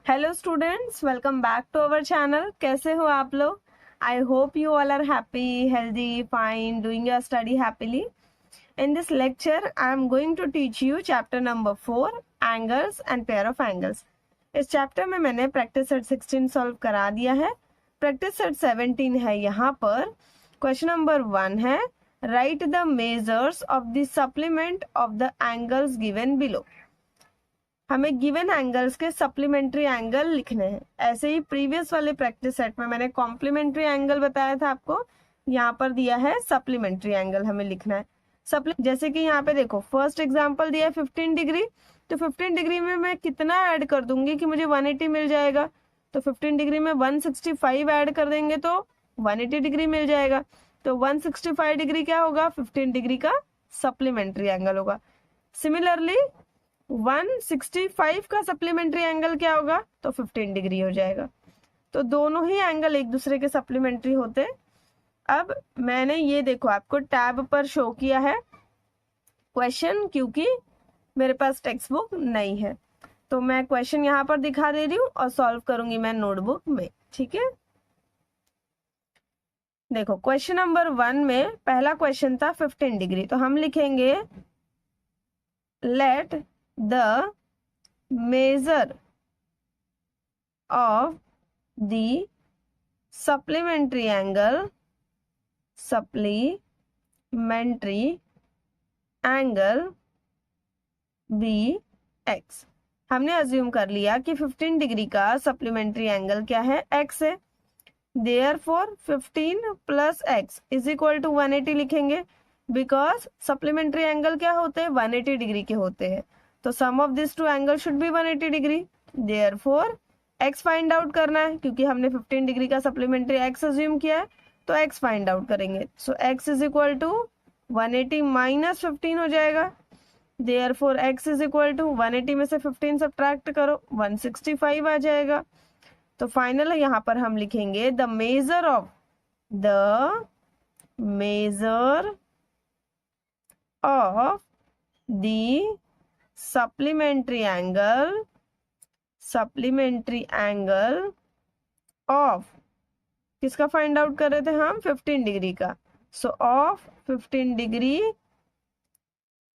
Hello students, welcome back to our channel. कैसे हो आप लोग? I hope you all are happy, healthy, fine, doing your study happily. In this lecture, I am going to teach you chapter number 4, angles and pair of angles. इस chapter में मैंने practice set 16 solve करा दिया है। Practice set 17 है। यहाँ पर question number 1 है, right the measures of the supplement of the angles given below. हमें गिवन एंगल्स के सप्लीमेंट्री एंगल लिखने हैं। ऐसे ही प्रीवियस वाले प्रैक्टिस सेट में मैंने कॉम्प्लीमेंट्री एंगल बताया था आपको, यहाँ पर दिया है सप्लीमेंट्री एंगल हमें लिखना है। जैसे कि यहाँ पे देखो, फर्स्ट एग्जांपल दिया है 15 डिग्री, तो 15 डिग्री में मैं कितना ऐड कर दूंगी कि मुझे 180 मिल जाएगा। तो 15 डिग्री में 165 ऐड कर देंगे तो 180 डिग्री मिल जाएगा। तो 165 डिग्री क्या होगा? 15 डिग्री का सप्लीमेंट्री एंगल होगा। सिमिलरली 165 का सप्लीमेंट्री एंगल क्या होगा? तो 15 डिग्री हो जाएगा। तो दोनों ही एंगल एक दूसरे के सप्लीमेंट्री होते हैं। अब मैंने ये देखो आपको टैब पर शो किया है क्वेश्चन, क्योंकि मेरे पास टेक्स्ट बुक नहीं है, तो मैं क्वेश्चन यहाँ पर दिखा दे रही हूँ और सॉल्व करूंगी मैं नोटबुक में। ठीक है, देखो क्वेश्चन नंबर 1 में पहला क्वेश्चन था 15 डिग्री, तो हम लिखेंगे let the measure of the supplementary angle bx। हमने अज्यूम कर लिया कि 15 डिग्री का सप्लीमेंट्री एंगल क्या है? x है। Therefore 15 plus x is equal to 180 लिखेंगे, बिकॉज सप्लीमेंट्री एंगल क्या होते हैं? 180 डिग्री के होते हैं। तो sum of this two angle should be 180 degree. Therefore x find out करना है, क्योंकि हमने 15 डिग्री का सप्लीमेंट्री x अज्यूम किया है, तो x फाइंड आउट करेंगे। So x is equal to 180 minus 15 हो जाएगा। Therefore x is equal to 180 में से 15 सब्ट्रैक्ट करो, 165 आ जाएगा। तो फाइनल यहाँ पर हम लिखेंगे the measure of the supplementary angle of, किसका फाइंड आउट कर रहे थे हम? 15 डिग्री का। सो of 15 degree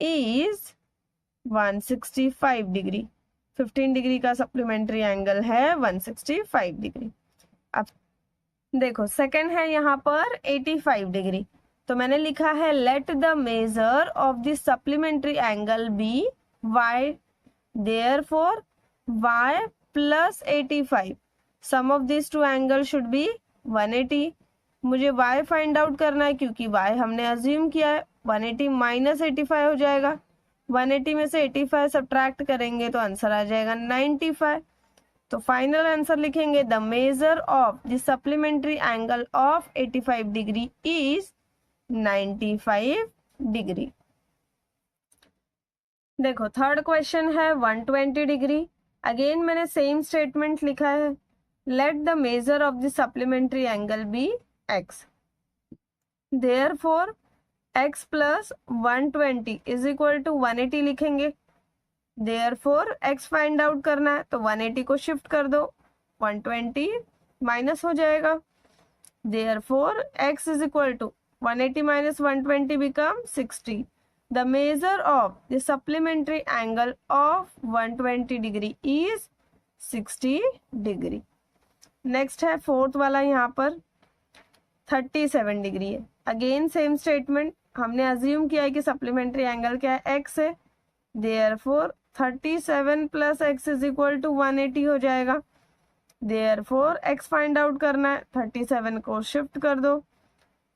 is 165 degree. 15 degree का सप्लीमेंट्री एंगल है 165 डिग्री। अब देखो सेकंड है यहाँ पर 85 डिग्री, तो मैंने लिखा है let the measure of the supplementary angle be y, therefore y plus 85, sum of these two angles should be 180। मुझे y फाइंड आउट करना है, क्योंकि y हमने अज्यूम किया है। 180 माइनस 85 हो जाएगा, 180 में से 85 सब्ट्रैक्ट करेंगे तो आंसर आ जाएगा 95। तो फाइनल आंसर लिखेंगे the measure of the supplementary angle of 85 degree is 95 degree. देखो थर्ड क्वेश्चन है 120 डिग्री। अगेन मैंने सेम स्टेटमेंट लिखा है, let the measure of the supplementary angle be x। Therefore x plus 120 is equal to 180 लिखेंगे। Therefore x find out करना है, तो 180 को शिफ्ट कर दो, 120 माइनस हो जाएगा। Therefore x is equal to 180 minus 120 become 60। The measure of the supplementary angle of 120 degree is 60 degree। Next है फोर्थ वाला, यहाँ पर 37 डिग्री है। अगेन सेम स्टेटमेंट, हमने अज्यूम किया है कि सप्लीमेंट्री एंगल क्या है? x है। Therefore 37 plus x is equal to 180 हो जाएगा। देयरफॉर x फाइंड आउट करना है, 37 को शिफ्ट कर दो।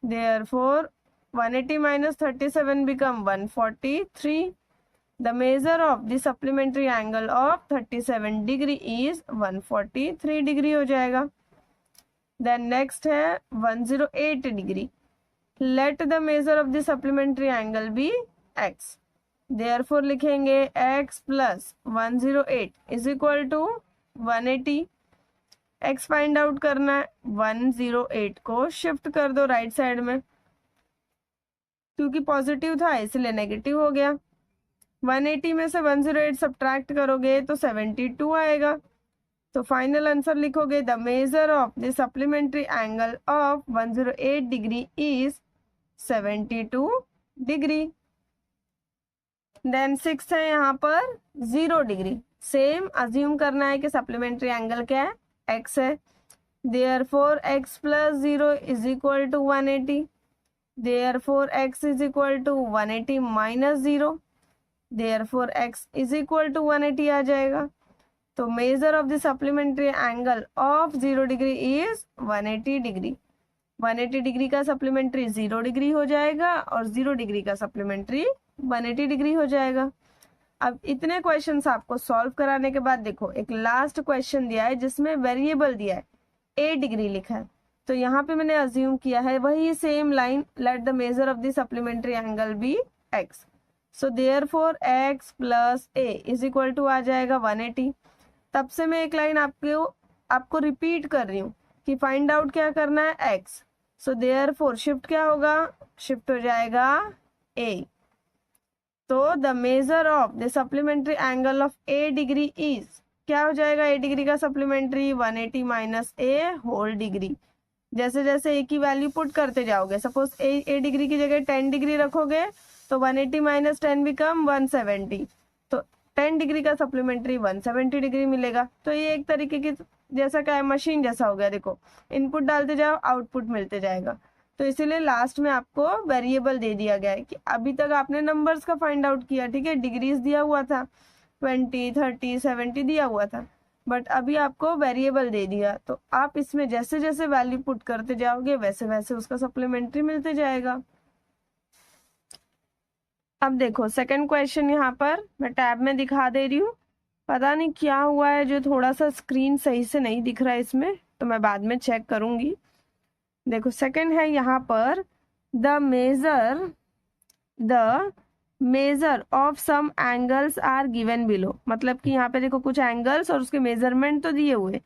Therefore 180 minus 37 become 143। The measure of the supplementary angle of 37 degree is 143 degree हो जाएगा। Then next है 108 degree. Let the measure of the supplementary angle be x। Therefore लिखेंगे x plus 108 is equal to 180। x find out करना है, 108 को shift कर दो right side में, क्योंकि पॉजिटिव था इसलिए नेगेटिव हो गया। 180 में से 108 सब्ट्रैक्ट करोगे तो 72 आएगा। तो फाइनल आंसर लिखोगे the measure of the supplementary angle of 108 degree is 72 degree. Then 6 है यहाँ पर 0 डिग्री। सेम अज्यूम करना है कि सप्लीमेंट्री एंगल क्या है, x है। Therefore x plus 0 is equal to 180. Therefore x is equal to 180 minus 0. Therefore x is equal to 180 आ जाएगा। तो major of the supplementary angle of 0 degree is 180 degree. 180 degree का supplementary 0 degree हो जाएगा और 0 degree का supplementary 180 degree हो जाएगा। अब इतने क्वेश्चंस आपको सॉल्व कराने के बाद देखो एक लास्ट क्वेश्चन दिया है जिसमें वेरिएबल दिया है, 8 डिग्री लिखा है। तो यहाँ पे मैंने अज्यूम किया है वही same line, let the measure of the supplementary angle be x। So therefore x plus a is equal to आ जाएगा 180। तब से मैं एक लाइन आपको रिपीट कर रही हूँ कि फाइंड आउट क्या करना है, x। सो देयरफॉर शिफ्ट क्या होगा, शिफ्ट हो जाएगा a। तो the measure of the supplementary angle of a degree is, क्या हो जाएगा a डिग्री का supplementary 180 minus a whole degree. जैसे जैसे a की वैल्यू पुट करते जाओगे, सपोज a डिग्री की जगह 10 डिग्री रखोगे तो 180 माइनस 10 बिकम 170। तो 10 डिग्री का सप्लीमेंट्री 170 डिग्री मिलेगा। तो ये एक तरीके की जैसा क्या है, मशीन जैसा हो गया। देखो इनपुट डालते जाओ आउटपुट मिलते जाएगा। तो इसीलिए लास्ट में आपको वेरिएबल दे दिया गया है कि अभी तक आपने नंबर्स का फाइंड आउट किया, ठीक है, डिग्रीज दिया हुआ था 20, 30, 70 दिया हुआ था, बट अभी आपको वेरिएबल दे दिया। तो आप इसमें जैसे जैसे वैल्यू पुट करते जाओगे वैसे वैसे उसका सप्लीमेंट्री मिलते जाएगा। अब देखो सेकंड क्वेश्चन यहाँ पर मैं टैब में दिखा दे रही हूँ। पता नहीं क्या हुआ है जो थोड़ा सा स्क्रीन सही से नहीं दिख रहा है इसमें, तो मैं बाद में चेक करूंगी। देखो सेकंड है यहाँ पर the measure of some angles are given below. मतलब कि यहाँ पे देखो कुछ एंगल्स और उसके मेजरमेंट तो दिए हुए,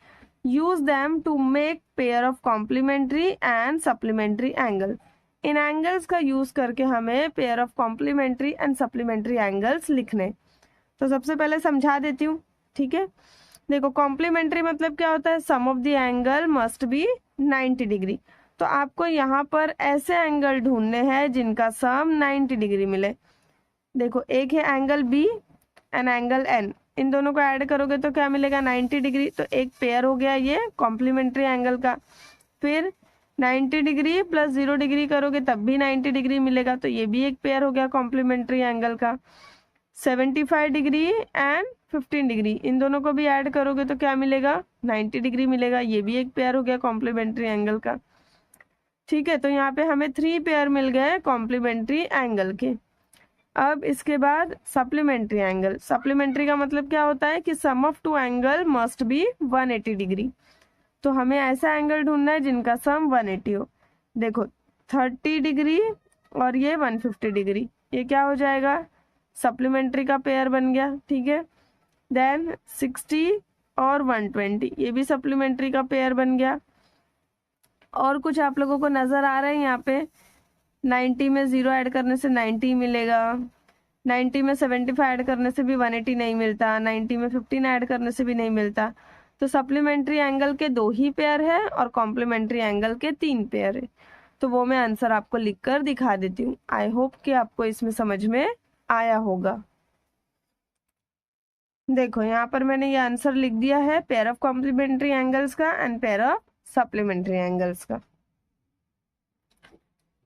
use them to make pair of complementary and supplementary angle. इन एंगल्स का यूज करके हमें pair of complementary and supplementary angles लिखने। तो सबसे पहले समझा देती हूँ, ठीक है। देखो कॉम्प्लीमेंट्री मतलब क्या होता है, sum of the angle must be 90 degree. तो आपको यहाँ पर ऐसे एंगल ढूंढने हैं जिनका सम 90 डिग्री मिले। देखो एक है angle B and angle N, इन दोनों को ऐड करोगे तो क्या मिलेगा 90 डिग्री। तो एक पेयर हो गया ये कॉम्प्लीमेंट्री एंगल का। फिर 90 डिग्री प्लस 0 डिग्री करोगे तब भी 90 डिग्री मिलेगा, तो ये भी एक पेयर हो गया कॉम्प्लीमेंट्री एंगल का। 75 डिग्री एंड 15 डिग्री, इन दोनों को भी ऐड करोगे तो क्या मिलेगा 90 डिग्री मिलेगा, ये भी एक पेयर हो गया कॉम्प्लीमेंट्री एंगल का। ठीक है, तो यहाँ पे हमें 3 पेयर मिल गए कॉम्प्लीमेंट्री एंगल के। अब इसके बाद सप्लीमेंट्री एंगल। सप्लीमेंट्री का मतलब क्या होता है कि sum of 2 angle must be 180 degree. तो हमें ऐसा एंगल ढूंढना है जिनका सम 180 हो। देखो 30 डिग्री और ये 150 डिग्री, ये क्या हो जाएगा सप्लीमेंट्री का पेयर बन गया, ठीक है। देन 60 और 120, ये भी सप्लीमेंट्री का पेयर बन गया। और कुछ आप लोगों को नजर आ रहा है यहाँ पे, 90 में 0 ऐड करने से 90 मिलेगा, 90 में 75 ऐड करने से भी 180 नहीं मिलता, 90 में 15 ऐड करने से भी नहीं मिलता। तो सप्लीमेंट्री एंगल के 2 ही पेयर है और कॉम्प्लीमेंट्री एंगल के 3 पेयर है। तो वो मैं आंसर आपको लिखकर दिखा देती हूँ। आई होप कि आपको इसमें समझ में आया होगा। देखो यहाँ पर मैंने ये आंसर लिख दिया है पेयर ऑफ कॉम्प्लीमेंट्री एंगल्स का and pair of supplementary angles का।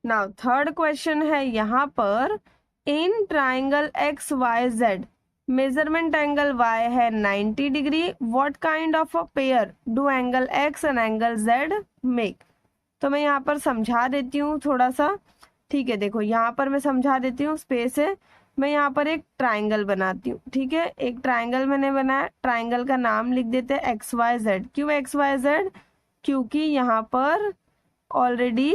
नाउ थर्ड क्वेश्चन है यहाँ पर, in triangle X Y Z measurement angle y है 90 degree, what kind of a pair do angle x and angle z make. तो मैं यहाँ पर समझा देती हूँ थोड़ा सा, ठीक है। देखो यहाँ पर मैं समझा देती हूँ, स्पेस है, मैं यहाँ पर एक ट्राइंगल बनाती हूँ, ठीक है। एक ट्राइंगल मैंने बनाया, ट्राइंगल का नाम लिख देते हैं एक्स वाई जेड। क्यों एक्स वाई जेड, क्योंकि यहाँ पर ऑलरेडी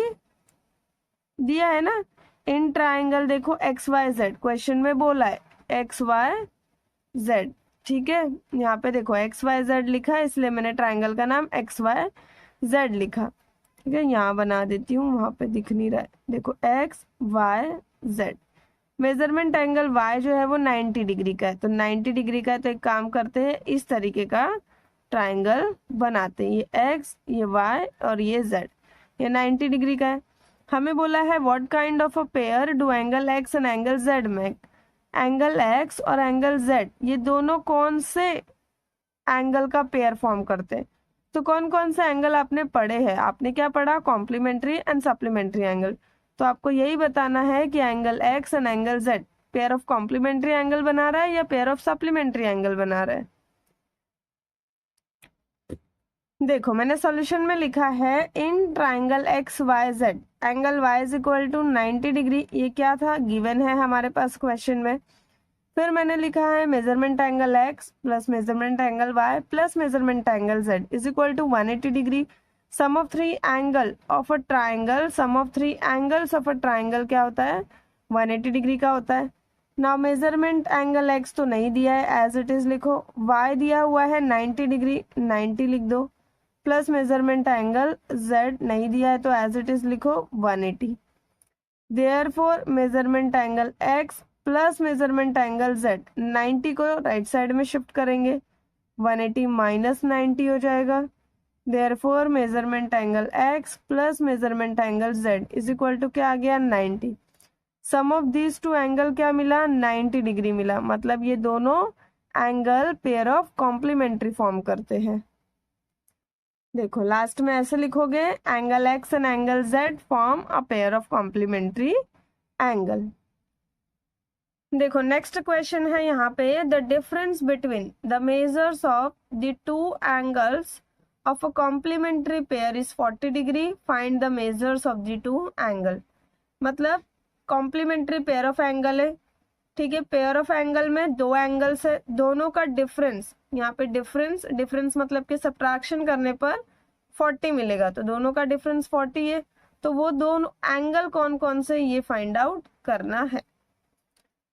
दिया है ना इन ट्राइंगल। देखो एक्स वाई जेड क्वेश्चन में बोला है एक्स वाई जेड, ठीक है। यहाँ पे देखो एक्स वाई जेड लिखा है, इसलिए मैंने ट्राइंगल का नाम एक्स वाई जेड लिखा, ठीक है। यहाँ बना देती हूँ, वहां पे दिख नहीं रहा है। देखो X Y Z, measurement angle y जो है वो 90 डिग्री का है। तो 90 डिग्री का है, तो एक काम करते हैं इस तरीके का ट्राइंगल बनाते हैं। ये x, ये y और ये z, ये 90 डिग्री का है। हमें बोला है what kind of a pair do angle x and angle z make. Angle x और एंगल z ये दोनों कौन से एंगल का पेयर फॉर्म करते हैं। तो कौन कौन से एंगल आपने पढ़े हैं, आपने क्या पढ़ा, कॉम्प्लीमेंट्री एंड सप्लीमेंट्री एंगल। तो आपको यही बताना है कि angle x and angle z pair of complementary angle बना रहा है या पेयर ऑफ सप्लीमेंट्री एंगल बना रहा है। देखो मैंने सॉल्यूशन में लिखा है in triangle X Y Z angle y is equal to 90 degree, ये क्या था, गिवन है हमारे पास क्वेश्चन में। फिर मैंने लिखा है measurement angle x plus measurement angle y plus measurement angle z is equal to 180 degree. Sum of three angle of a triangle, sum of three angles of a triangle क्या होता है, 180 डिग्री का होता है। नाउ मेजरमेंट एंगल x तो नहीं दिया है, एज इट इज लिखो। y दिया हुआ है 90 डिग्री, 90 लिख दो। प्लस मेजरमेंट एंगल z नहीं दिया है तो एज इट इज लिखो 180। Therefore measurement angle x plus measurement angle z, 90 को राइट साइड में शिफ्ट करेंगे, 180 माइनस 90 हो जाएगा। Therefore measurement angle x plus measurement angle z is equal to क्या आ गया, 90। Sum of these two angle क्या मिला, 90 डिग्री मिला। मतलब ये दोनों angle pair of complementary form करते हैं। देखो लास्ट में ऐसे लिखोगे angle x and angle z form a pair of complementary angle. देखो नेक्स्ट क्वेश्चन है यहाँ पे, the difference between the measures of the two angles of a complementary pair is 40 degree, find the measures of the two angle. मतलब complementary pair of angle है, ठीक है। Pair of angle में दो angles है, दोनों का डिफरेंस, यहाँ पे डिफरेंस, डिफरेंस मतलब कि सब्ट्रैक्शन करने पर 40 मिलेगा, तो दोनों का डिफरेंस 40 है। तो वो दोनों एंगल कौन कौन से ये फाइंड आउट करना है।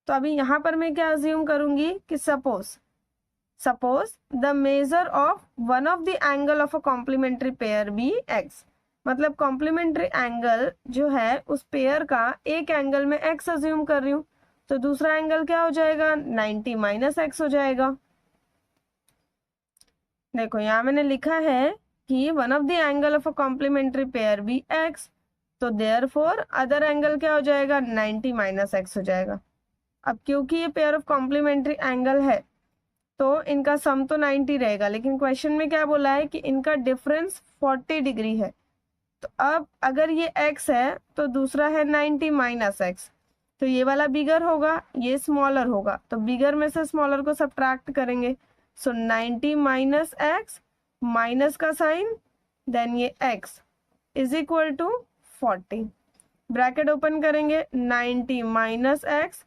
तो अभी यहाँ पर मैं क्या अज्यूम करूंगी कि suppose the measure of one of the angle of a complementary pair be x। मतलब कॉम्प्लीमेंट्री एंगल जो है उस पेयर का एक एंगल में x अज्यूम कर रही हूँ, तो दूसरा एंगल क्या हो जाएगा, 90 माइनस x हो जाएगा। देखो यहाँ मैंने लिखा है कि one of the angle of a complementary pair be x, तो देयरफॉर अदर एंगल क्या हो जाएगा, 90 माइनस x हो जाएगा। अब क्योंकि ये पेयर ऑफ कॉम्प्लीमेंट्री एंगल है तो इनका सम तो 90 रहेगा, लेकिन क्वेश्चन में क्या बोला है कि इनका डिफरेंस 40 डिग्री है। तो अब अगर ये x है तो दूसरा है 90 माइनस x, तो ये वाला बिगर होगा, ये स्मॉलर होगा, तो बिगर में से स्मॉलर को सब्ट्रैक्ट करेंगे। सो 90 माइनस x, माइनस का साइन, देन ये x is equal to 40। Bracket open करेंगे, 90 minus x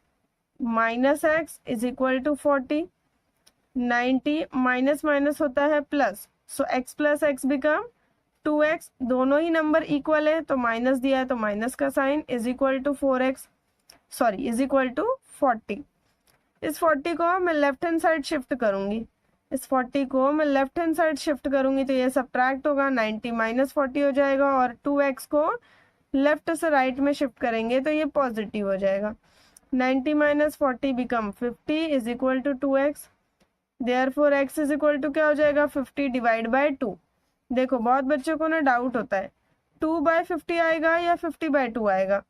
is equal to 40। 90 minus minus होता है plus, so x plus x become 2x। दोनों ही नंबर इक्वल है तो माइनस दिया है तो माइनस का sign, is equal to 4x, sorry is equal to 40। इस 40 को मैं लेफ्ट हैंड साइड शिफ्ट करूंगी, इस 40 को मैं लेफ्ट हैंड साइड शिफ्ट करूंगी तो ये सब्ट्रैक्ट होगा, 90 माइनस 40 हो जाएगा, और 2x को लेफ्ट से राइट में शिफ्ट करेंगे तो ये पॉजिटिव हो जाएगा। 90 minus 40 become 50 is equal to 2x। Therefore x is equal to क्या हो जाएगा, 50 डिवाइड बाय 2। देखो बहुत बच्चों को ना डाउट होता है 2/50 आएगा या 50/2 आएगा।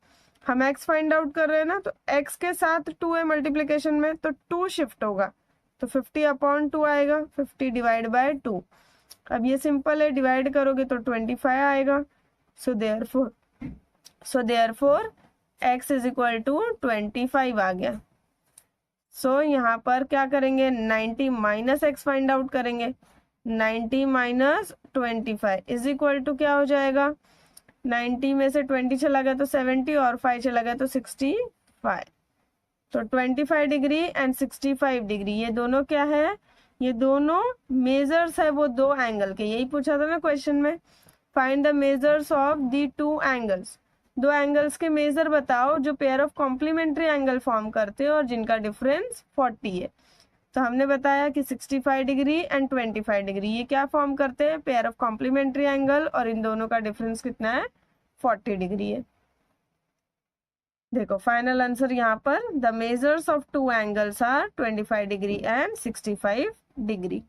हम x फाइंड आउट कर रहे हैं ना, तो x के साथ 2 है मल्टीप्लीकेशन में तो 2 शिफ्ट होगा, तो 50/2 आएगा, 50 डिवाइड बाय 2। अब ये सिंपल है, डिवाइड करोगे तो 25 आएगा। So therefore x is equal to 25 आ गया। सो यहाँ पर क्या करेंगे, 90 माइनस x फाइंड आउट करेंगे, 90 माइनस 25 इज इक्वल टू क्या हो जाएगा, 90 में से 20 चला गया तो 70 और 5 चला गया तो 65। तो 25 डिग्री एंड 65 डिग्री ये दोनों क्या है, ये दोनों मेजर्स है वो दो एंगल के। यही पूछा था ना क्वेश्चन में, find the measures of the two angles. दो एंगल्स के मेजर बताओ जो pair of complementary angle form करते हैं और जिनका डिफरेंस 40 है। तो हमने बताया कि 65 डिग्री एंड 25 डिग्री ये क्या फॉर्म करते हैं, पेयर ऑफ कॉम्प्लीमेंट्री एंगल, और इन दोनों का डिफरेंस कितना है, 40 डिग्री है। देखो फाइनल आंसर यहाँ पर, the measures of two angles are 25 degree and 65 degree.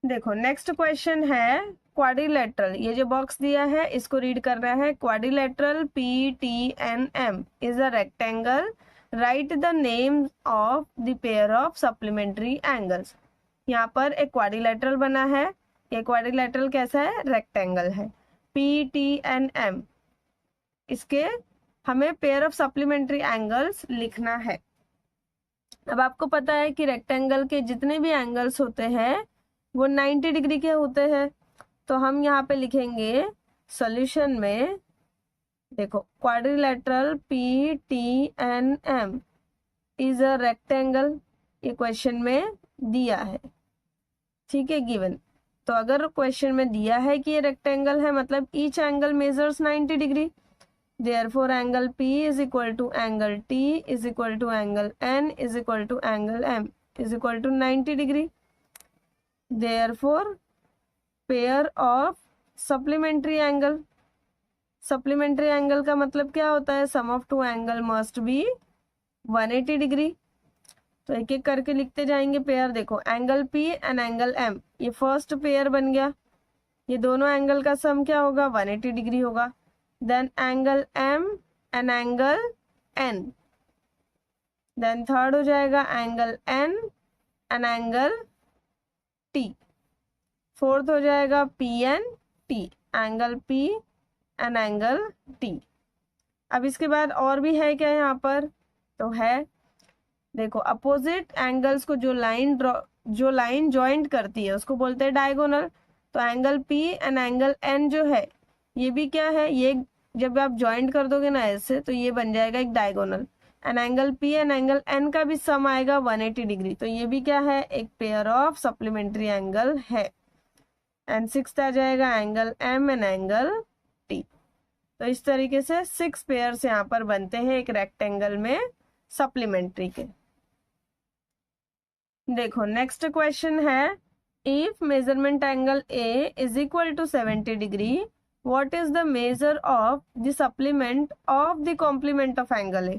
देखो नेक्स्ट क्वेश्चन है क्वाड्रिलेटरल। ये जो बॉक्स दिया है इसको रीड करना है। Quadrilateral PTNM is a rectangle, write the name of the pair of supplementary angles. यहाँ पर एक क्वाड्रिलेटरल बना है। ये क्वाड्रिलेटरल कैसा है? रेक्टेंगल है। PTNM, इसके हमें पेयर ऑफ सप्लीमेंट्री एंगल्स लिखना है। अब आपको पता है कि रेक्टेंगल के जितने भी एंगल्स होते हैं वो 90 डिग्री के होते हैं। तो हम यहाँ पे लिखेंगे सॉल्यूशन में, देखो quadrilateral PTNM is a rectangle, ये क्वेश्चन में दिया है, ठीक है, गिवन। तो अगर क्वेश्चन में दिया है कि ये रेक्टेंगल है मतलब each angle measures 90 degree, therefore angle P is equal to angle T is equal to angle N is equal to angle M is equal to 90 degree. Therefore pair of supplementary angle, supplementary angle का मतलब क्या होता है? sum of two angle must be 180 degree. तो एक एक करके लिखते जाएंगे पेयर। देखो angle P and angle M, ये फर्स्ट पेयर बन गया। ये दोनों एंगल का सम क्या होगा? 180 डिग्री होगा। then angle M and angle N, then third हो जाएगा angle N and angle T, fourth हो जाएगा PNT, angle P and angle T। अब इसके बाद और भी है क्या यहाँ पर? तो है, देखो अपोजिट एंगल्स को जो लाइन जॉइंट करती है उसको बोलते हैं डायगोनल। तो angle P and angle N जो है ये भी क्या है? ये जब आप ज्वाइंट कर दोगे ना ऐसे तो ये बन जाएगा एक diagonal. And angle P and angle N का भी सम आएगा 180 डिग्री। तो ये भी क्या है? एक पेयर ऑफ सप्लीमेंट्री एंगल है। एंड सिक्स्थ आ जाएगा angle M and angle T। तो इस तरीके से 6 पेयर्स यहाँ पर बनते हैं एक रेक्टेंगल में सप्लीमेंट्री के। देखो नेक्स्ट क्वेश्चन है, if measurement angle A is equal to 70 degree, what is the measure of the supplement of the complement of angle A?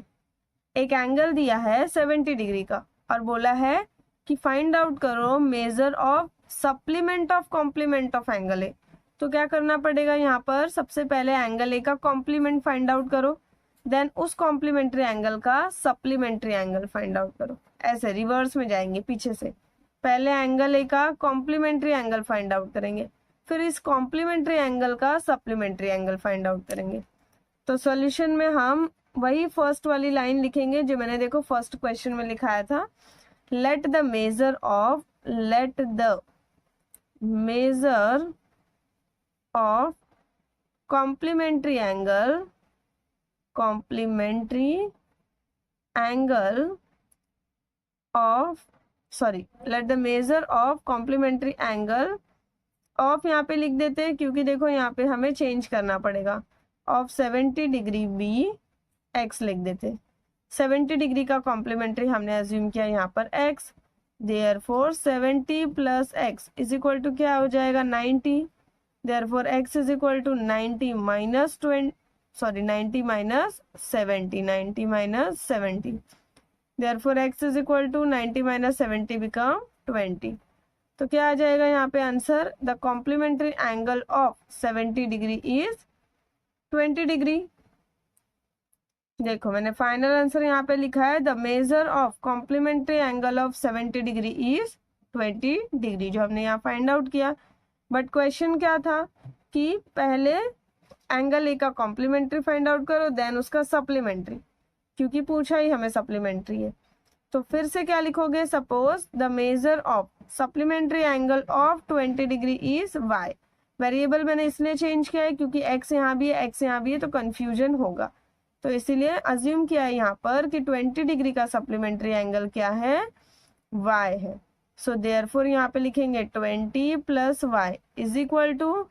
एक एंगल दिया है 70 डिग्री का और बोला है कि फाइंड आउट करो measure of supplement of complement of angle A. तो क्या करना पड़ेगा यहाँ पर? सबसे पहले एंगल ए का कॉम्प्लीमेंट फाइंड आउट करो, देन उस कॉम्प्लीमेंट्री एंगल का सप्लीमेंट्री एंगल फाइंड आउट करो। ऐसे रिवर्स में जाएंगे पीछे से। पहले एंगल ए का कॉम्प्लीमेंट्री एंगल फाइंड आउट करेंगे, फिर इस कॉम्प्लीमेंट्री एंगल का सप्लीमेंट्री एंगल फाइंड आउट करेंगे। तो सॉल्यूशन में हम वही फर्स्ट वाली लाइन लिखेंगे जो मैंने देखो फर्स्ट क्वेश्चन में लिखाया था। Let the measure of complementary angle of let the measure of complementary angle of, यहाँ पे लिख देते हैं क्योंकि देखो यहाँ पे हमें चेंज करना पड़ेगा। ऑफ 70 डिग्री बी एक्स लिख देते। 70 डिग्री का कॉम्प्लीमेंट्री हमने अज्यूम किया यहाँ पर x, therefore 70 plus x is equal to क्या हो जाएगा? 90। Therefore x is equal to 90 minus 70। Therefore x is equal to 90 minus 70 become 20। तो क्या आ जाएगा यहाँ पे answer? The complementary angle of 70 degree is 20 degree. देखो मैंने फाइनल आंसर यहाँ पे लिखा है, the measure of complementary angle of 70 degree is 20 degree, जो हमने यहाँ फाइंड आउट किया। बट क्वेश्चन क्या था कि पहले एंगल ए का कॉम्प्लीमेंट्री फाइंड आउट करो देन उसका सप्लीमेंट्री, क्योंकि पूछा ही हमें सप्लीमेंट्री है। तो फिर से क्या लिखोगे? Suppose the measure of supplementary angle of 20 degree is y। Variable मैंने इसलिए चेंज किया है क्योंकि x यहाँ भी है, x यहाँ भी है, तो कंफ्यूजन होगा। तो इसीलिए अज्यूम किया है यहाँ पर कि 20 डिग्री का सप्लीमेंट्री एंगल क्या है? y है। सो देयरफॉर यहाँ पे लिखेंगे 20 plus y is equal to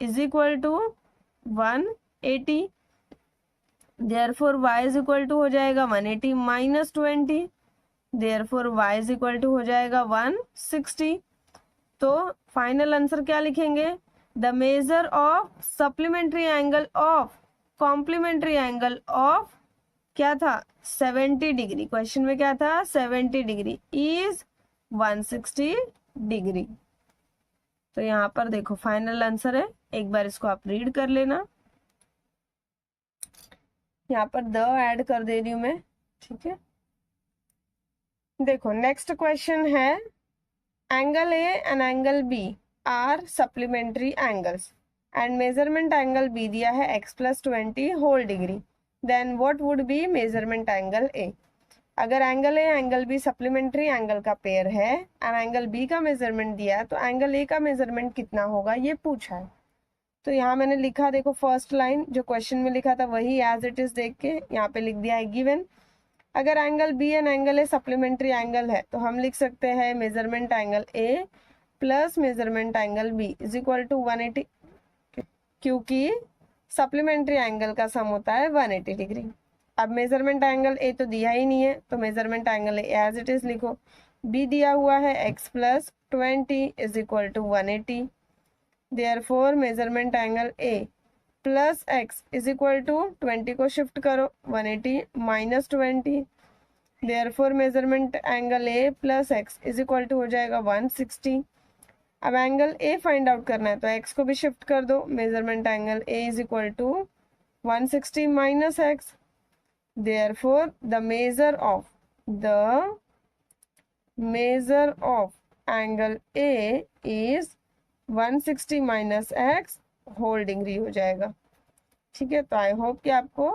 180। Therefore y is equal to हो जाएगा 180 minus 20, therefore y is equal to हो जाएगा 160। तो फाइनल आंसर क्या लिखेंगे? The measure of supplementary angle of complementary angle of क्या था? 70 डिग्री। क्वेश्चन में क्या था? 70 डिग्री इज 160 डिग्री। तो यहाँ पर देखो फाइनल आंसर है, एक बार इसको आप रीड कर लेना। यहाँ पर द ऐड कर दे रही हूँ मैं, ठीक है। देखो नेक्स्ट क्वेश्चन है, angle A and angle B are supplementary angles and measurement angle B दिया है x+20 whole degree, then what would be measurement angle A. अगर angle A angle B supplementary angle का पेयर है and angle B का measurement दिया है, तो angle A का मेजरमेंट कितना होगा ये पूछा है। तो यहाँ मैंने लिखा, देखो फर्स्ट लाइन जो क्वेश्चन में लिखा था वही एज इट इज देख के यहाँ पे लिख दिया है गिवन। अगर angle B and angle A supplementary angle है तो हम लिख सकते हैं measurement angle A plus measurement angle B is equal to 180, क्योंकि सप्लीमेंट्री एंगल का सम होता है 180 डिग्री। अब मेजरमेंट एंगल ए तो दिया ही नहीं है, तो measurement angle A as it is लिखो। बी दिया हुआ है x+20 is equal to 180, therefore measurement angle A plus x is equal to 20 को शिफ्ट करो 180 minus 20, therefore measurement angle A plus x is equal to हो जाएगा 160। अब angle A find out करना है तो x को भी शिफ्ट कर दो, measurement angle A is equal to 160 minus x, therefore the measure of angle A is 160 minus x whole degree हो जाएगा, ठीक है। तो आई होप कि आपको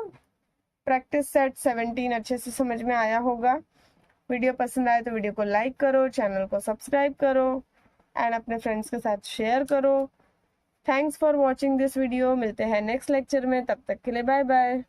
प्रैक्टिस सेट 17 अच्छे से समझ में आया होगा। वीडियो पसंद आए तो वीडियो को लाइक करो, चैनल को सब्सक्राइब करो एंड अपने फ्रेंड्स के साथ शेयर करो। Thanks for watching this video. मिलते हैं नेक्स्ट लेक्चर में, तब तक के लिए बाय बाय।